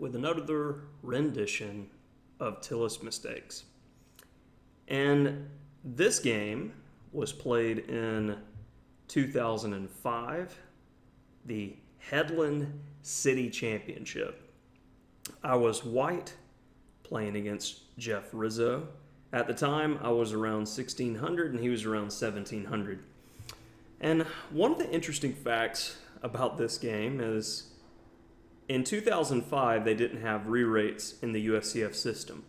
with another rendition of Tillis mistakes. And this game was played in 2005, the Headland City Championship. I was white, playing against Jeff Rizzo. At the time, I was around 1600 and he was around 1700. And one of the interesting facts about this game is in 2005, they didn't have re-rates in the USCF system.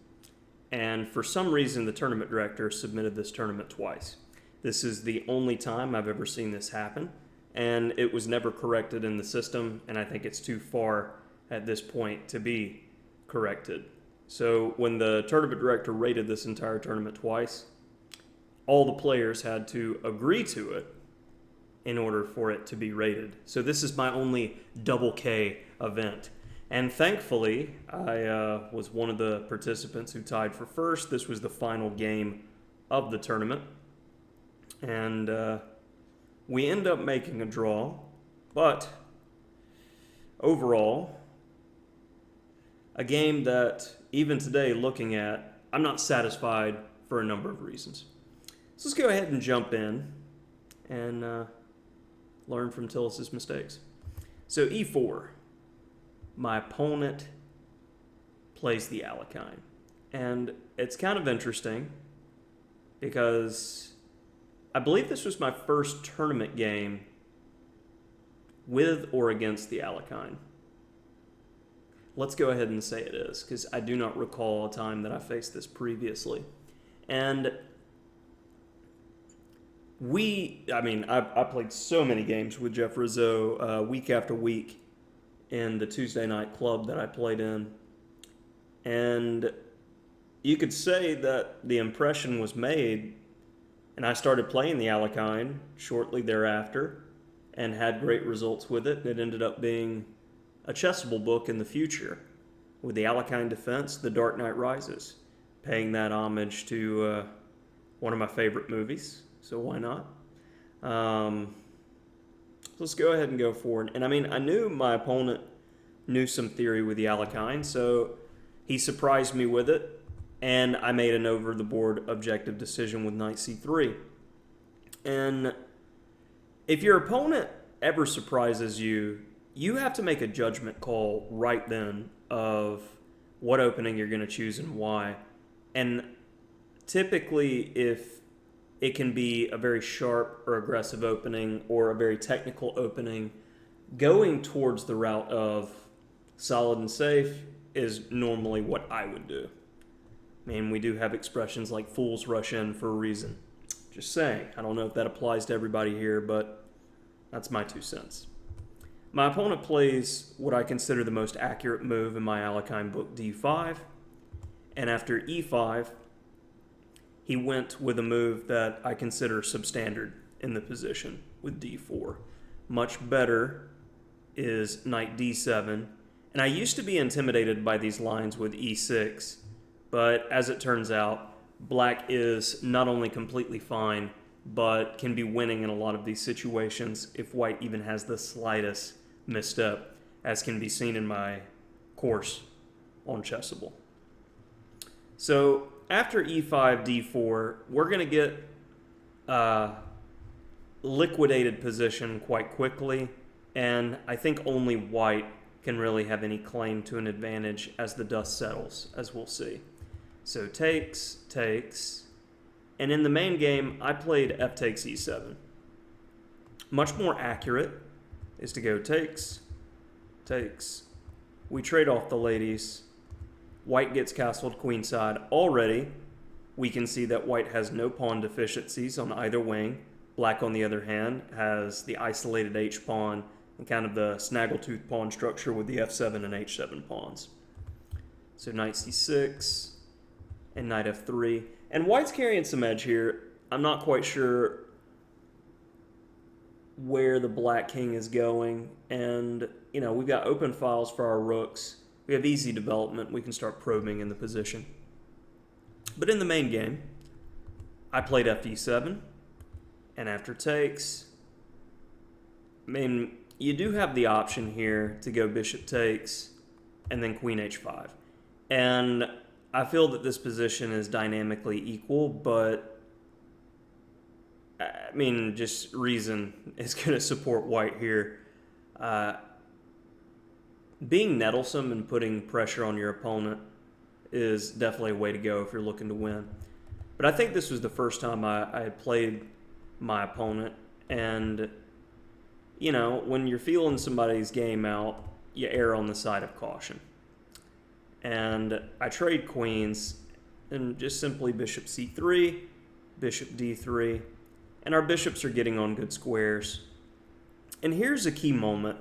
And for some reason, the tournament director submitted this tournament twice. This is the only time I've ever seen this happen, and it was never corrected in the system, and I think it's too far at this point to be corrected. So when the tournament director rated this entire tournament twice, all the players had to agree to it in order for it to be rated. So this is my only double K event. And thankfully, I was one of the participants who tied for first. This was the final game of the tournament. And we end up making a draw. But overall, a game that even today looking at, I'm not satisfied for a number of reasons. So let's go ahead and jump in and learn from Tillis' mistakes. So e4. My opponent plays the Alekhine. And it's kind of interesting because I believe this was my first tournament game with or against the Alekhine. Let's go ahead and say it is, because I do not recall a time that I faced this previously. And I played so many games with Jeff Rizzo week after week in the Tuesday night club that I played in. And you could say that the impression was made, and I started playing the Alekhine shortly thereafter and had great results with it. It ended up being a Chessable book in the future with the Alekhine Defense, The Dark Knight Rises, paying that homage to one of my favorite movies, so why not? Let's go ahead and go forward. And I knew my opponent knew some theory with the Alekhine, so he surprised me with it, and I made an over-the-board objective decision with knight c3. And if your opponent ever surprises you, you have to make a judgment call right then of what opening you're going to choose and why. And typically, if it can be a very sharp or aggressive opening or a very technical opening, going towards the route of solid and safe is normally what I would do. We do have expressions like fools rush in for a reason. Just saying. I don't know if that applies to everybody here, but that's my 2 cents. My opponent plays what I consider the most accurate move in my Alekhine book, d5. And after e5, he went with a move that I consider substandard in the position with d4. Much better is knight d7. And I used to be intimidated by these lines with e6, but as it turns out, black is not only completely fine, but can be winning in a lot of these situations if white even has the slightest misstep, as can be seen in my course on Chessable. So after e5, d4, we're going to get a liquidated position quite quickly, and I think only white can really have any claim to an advantage as the dust settles, as we'll see. So takes, and in the main game, I played f takes e7. Much more accurate is to go takes. We trade off the ladies. White gets castled queenside. Already, we can see that white has no pawn deficiencies on either wing. Black, on the other hand, has the isolated h-pawn and kind of the snaggletooth pawn structure with the f7 and h7 pawns. So knight c6 and knight f3. And white's carrying some edge here. I'm not quite sure where the black king is going. And, we've got open files for our rooks. We have easy development. We can start probing in the position. But in the main game, I played fd7. And after takes, you do have the option here to go bishop takes and then queen h5. And I feel that this position is dynamically equal, but I mean, just reason is going to support white here. Being nettlesome and putting pressure on your opponent is definitely a way to go if you're looking to win. But I think this was the first time I had played my opponent, and you know, when you're feeling somebody's game out, you err on the side of caution. And I trade queens and just simply bishop c3, bishop d3, and our bishops are getting on good squares. And here's a key moment,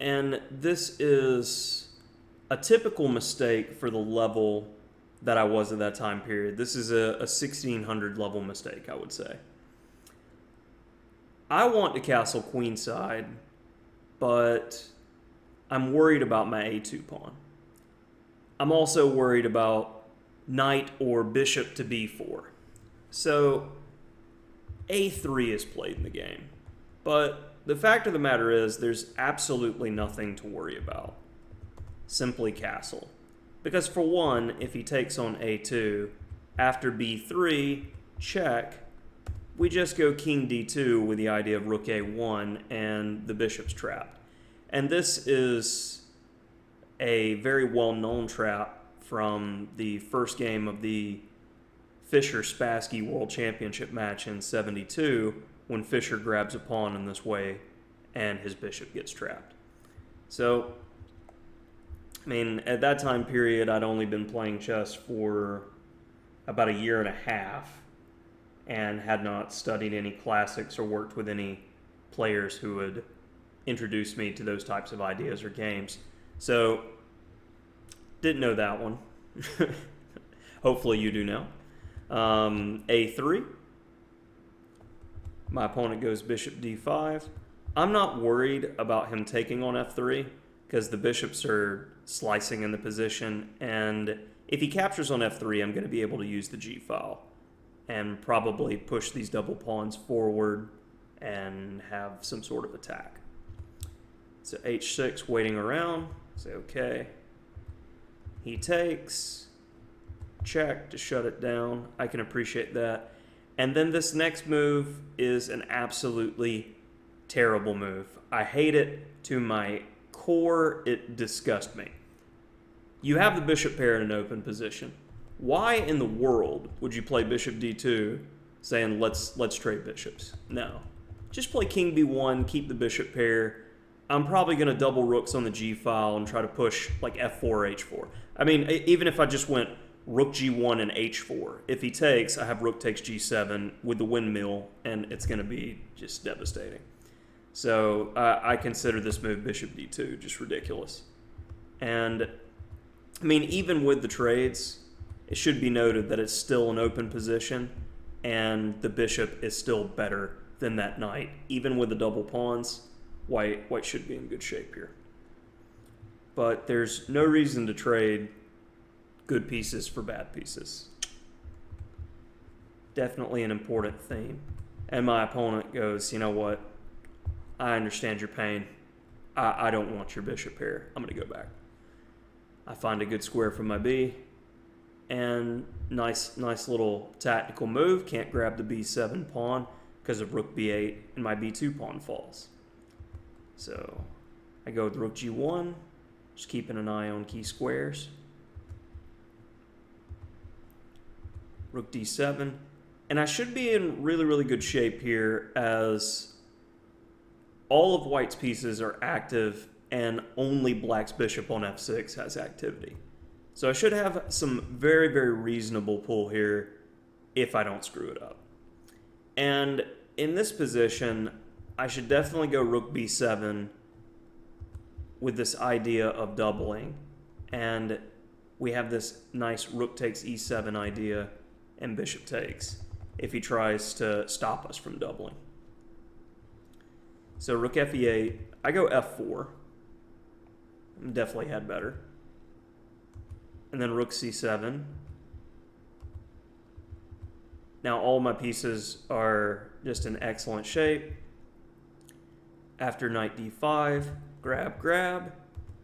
and this is a typical mistake for the level that I was at that time period. This is a 1600 level mistake, I would say. I want to castle queenside, but I'm worried about my a2 pawn. I'm also worried about knight or bishop to b4. So a3 is played in the game. But the fact of the matter is there's absolutely nothing to worry about. Simply castle. Because for one, if he takes on a2, after b3, check, we just go king d2 with the idea of rook a1 and the bishop's trapped. And this is a very well-known trap from the first game of the Fischer-Spassky World Championship match in '72, when Fischer grabs a pawn in this way and his bishop gets trapped. So, I mean, at that time period, I'd only been playing chess for about a year and a half and had not studied any classics or worked with any players who would introduce me to those types of ideas or games. So, didn't know that one. Hopefully you do now. a3. My opponent goes bishop d5. I'm not worried about him taking on f3 because the bishops are slicing in the position, and if he captures on f3, I'm going to be able to use the g-file and probably push these double pawns forward and have some sort of attack. So h6 waiting around. Say okay. He takes. Check to shut it down. I can appreciate that. And then this next move is an absolutely terrible move. I hate it to my core. It disgusts me. You have the bishop pair in an open position. Why in the world would you play bishop d2 saying let's trade bishops? No. Just play king b1, keep the bishop pair. I'm probably going to double rooks on the g-file and try to push like f4 or h4. I mean, even if I just went rook g1 and h4, if he takes, I have rook takes g7 with the windmill, and it's going to be just devastating. So I consider this move bishop d2 just ridiculous. And I mean, even with the trades, it should be noted that it's still an open position, and the bishop is still better than that knight. Even with the double pawns, white should be in good shape here. But there's no reason to trade good pieces for bad pieces. Definitely an important theme. And my opponent goes, you know what? I understand your pain. I don't want your bishop here. I'm going to go back. I find a good square for my b. And nice little tactical move. Can't grab the b7 pawn because of rook b8, and my b2 pawn falls. So I go with rook g1, just keeping an eye on key squares. Rook d7. And I should be in really good shape here, as all of white's pieces are active and only black's bishop on f6 has activity. So I should have some very reasonable pull here if I don't screw it up. And in this position, I should definitely go rook b7 with this idea of doubling. And we have this nice rook takes e7 idea and bishop takes if he tries to stop us from doubling. So rook fe8, I go f4. Definitely had better. And then rook c7. Now all my pieces are just in excellent shape. After knight d5, grab,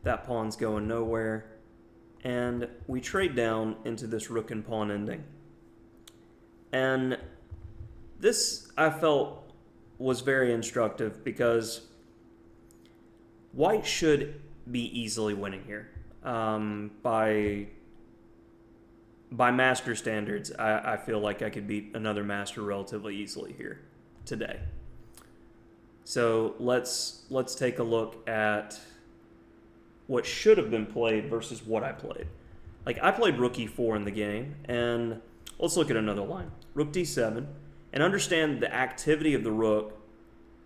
That pawn's going nowhere. And we trade down into this rook and pawn ending. And this, I felt, was very instructive because white should be easily winning here. By master standards, I feel like I could beat another master relatively easily here today. So let's take a look at what should have been played versus what I played. Like, I played rook e4 in the game, and let's look at another line. Rook d7, and understand the activity of the rook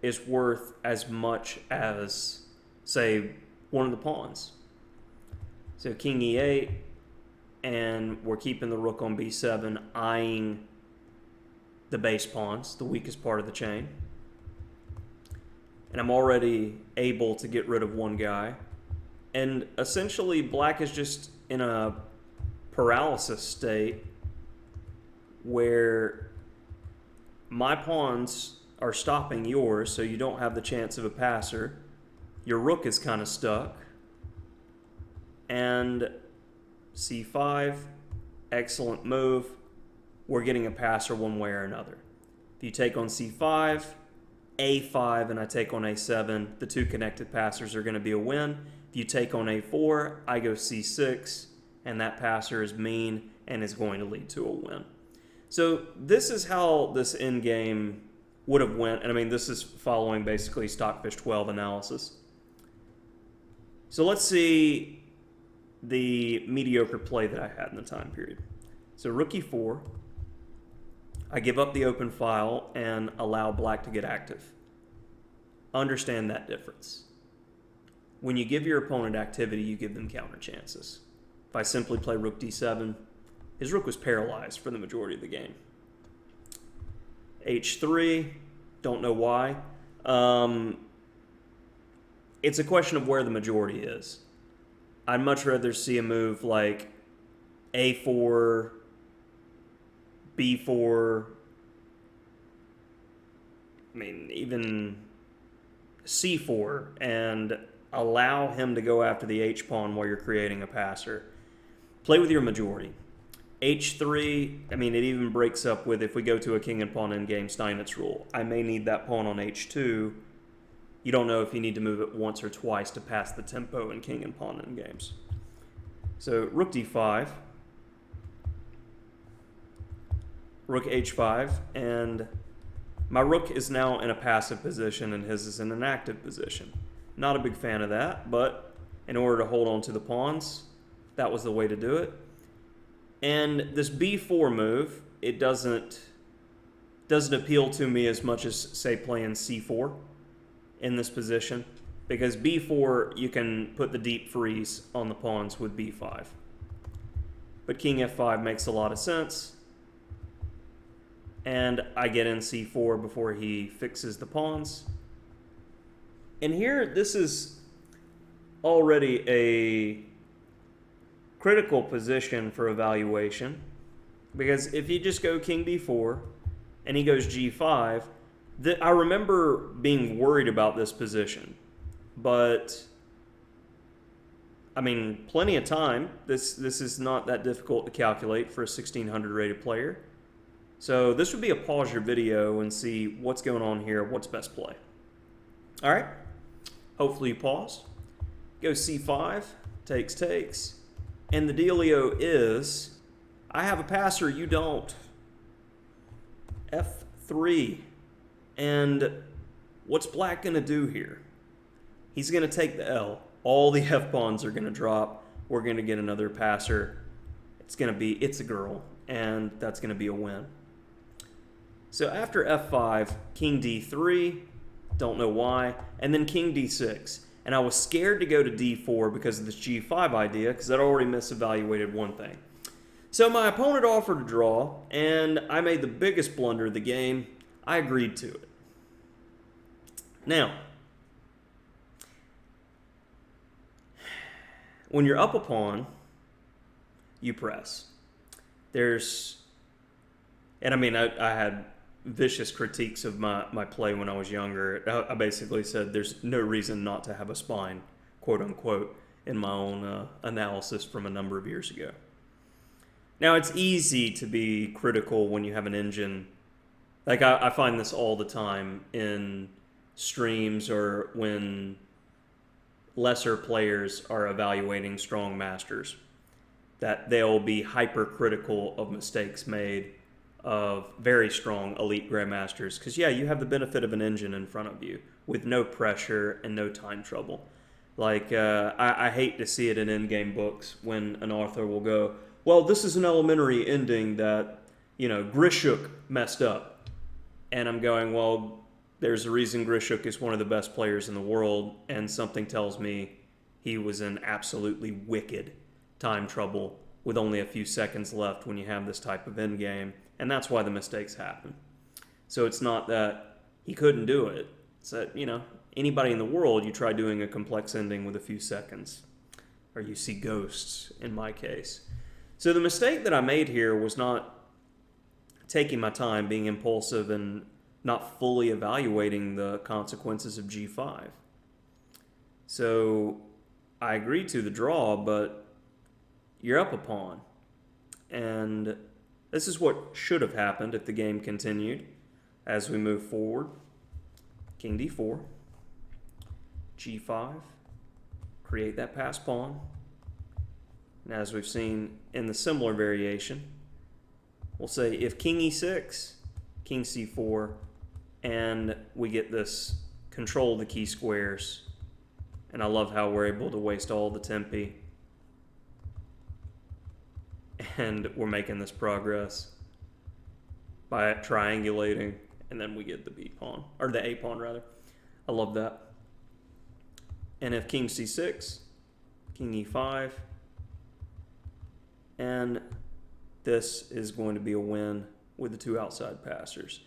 is worth as much as, say, one of the pawns. So king e8, and we're keeping the rook on b7, eyeing the base pawns, the weakest part of the chain. And I'm already able to get rid of one guy. And essentially, black is just in a paralysis state where my pawns are stopping yours, so you don't have the chance of a passer. Your rook is kind of stuck. And c5, excellent move. We're getting a passer one way or another. If you take on c5, a5, and I take on a7, the two connected passers are going to be a win. If you take on a4, I go c6, and that passer is mean and is going to lead to a win. So this is how this endgame would have went. And I mean, this is following basically Stockfish 12 analysis. So let's see the mediocre play that I had in the time period. So rook e4. I give up the open file and allow black to get active. Understand that difference. When you give your opponent activity, you give them counter chances. If I simply play rook d7, his rook was paralyzed for the majority of the game. h3, don't know why. It's a question of where the majority is. I'd much rather see a move like a4, b4, I mean, even c4, and allow him to go after the h-pawn while you're creating a passer. Play with your majority. h3, I mean, it even breaks up with, if we go to a king and pawn endgame, Steinitz rule. I may need that pawn on h2. You don't know if you need to move it once or twice to pass the tempo in king and pawn endgames. So rook d5, rook h5, and my rook is now in a passive position and his is in an active position. Not a big fan of that, but in order to hold on to the pawns, that was the way to do it. And this b4 move, it doesn't appeal to me as much as, say, playing c4 in this position, because b4, you can put the deep freeze on the pawns with b5. But king f5 makes a lot of sense. And I get in c4 before he fixes the pawns. And here, this is already a critical position for evaluation, because if you just go king d4 and he goes g5, I remember being worried about this position. But, I mean, plenty of time. This is not that difficult to calculate for a 1600 rated player. So this would be a pause your video and see what's going on here, what's best play. All right, hopefully you paused. Go c5, takes, and the dealio is, I have a passer, you don't. f3, and what's black gonna do here? He's gonna take the L. All the f-pawns are gonna drop. We're gonna get another passer. It's a girl, and that's gonna be a win. So after f5, king d3, don't know why, and then king d6. And I was scared to go to d4 because of this g5 idea, because I'd already misevaluated one thing. So my opponent offered a draw, and I made the biggest blunder of the game. I agreed to it. Now, when you're up a pawn, you press. And I mean, I had vicious critiques of my play when I was younger. I basically said there's no reason not to have a spine, quote unquote. in my own analysis from a number of years ago. Now, it's easy to be critical when you have an engine. Like, I find this all the time in streams or when lesser players are evaluating strong masters, that they'll be hypercritical of mistakes made of very strong elite grandmasters. Because, yeah, you have the benefit of an engine in front of you with no pressure and no time trouble. Like, I hate to see it in Endgame books when an author will go, well, this is an elementary ending that, Grishuk messed up. And I'm going, well, there's a reason Grishuk is one of the best players in the world, and something tells me he was in absolutely wicked time trouble with only a few seconds left when you have this type of endgame, and that's why the mistakes happen. So it's not that he couldn't do it. It's that, anybody in the world, you try doing a complex ending with a few seconds, or you see ghosts in my case. So the mistake that I made here was not taking my time, being impulsive, and not fully evaluating the consequences of G5. So I agreed to the draw, but you're up a pawn. And this is what should have happened if the game continued as we move forward. King d4, g5, create that passed pawn. And as we've seen in the similar variation, we'll say if king e6, king c4, and we get this control of the key squares. And I love how we're able to waste all the tempi. And we're making this progress by triangulating, and then we get the B pawn, or the A pawn rather. I love that. And if king c6, king e5, and this is going to be a win with the two outside passers.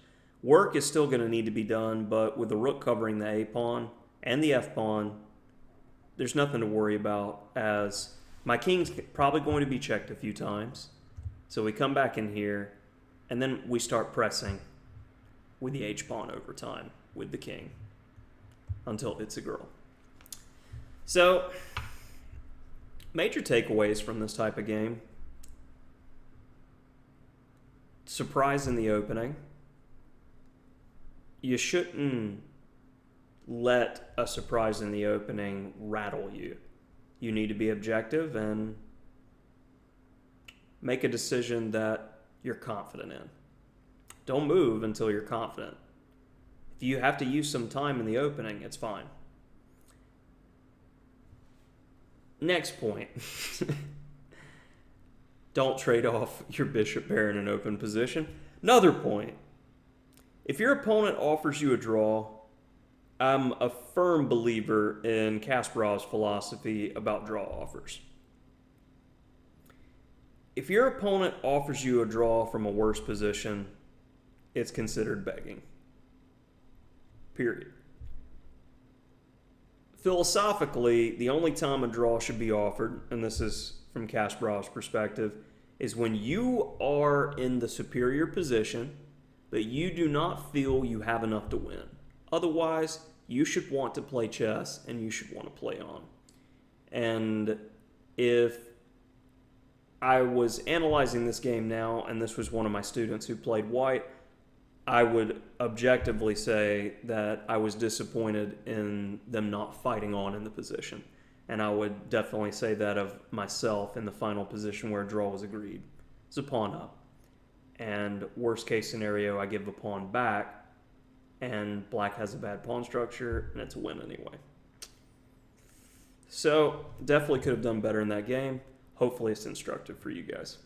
Work is still going to need to be done, but with the rook covering the A pawn and the F pawn, there's nothing to worry about, as my king's probably going to be checked a few times. So we come back in here, and then we start pressing with the H pawn over time with the king until it's a girl. So, major takeaways from this type of game. Surprise in the opening. You shouldn't let a surprise in the opening rattle you. You need to be objective and make a decision that you're confident in. Don't move until you're confident. If you have to use some time in the opening, it's fine. Next point. Don't trade off your bishop pair in an open position. Another point. If your opponent offers you a draw, I'm a firm believer in Kasparov's philosophy about draw offers. If your opponent offers you a draw from a worse position, it's considered begging. Period. Philosophically, the only time a draw should be offered, and this is from Kasparov's perspective, is when you are in the superior position, but you do not feel you have enough to win. Otherwise, you should want to play chess and you should want to play on. And if I was analyzing this game now, and this was one of my students who played white, I would objectively say that I was disappointed in them not fighting on in the position. And I would definitely say that of myself in the final position where a draw was agreed. It's a pawn up. And worst case scenario, I give the pawn back, and black has a bad pawn structure, and it's a win anyway. So, definitely could have done better in that game. Hopefully it's instructive for you guys.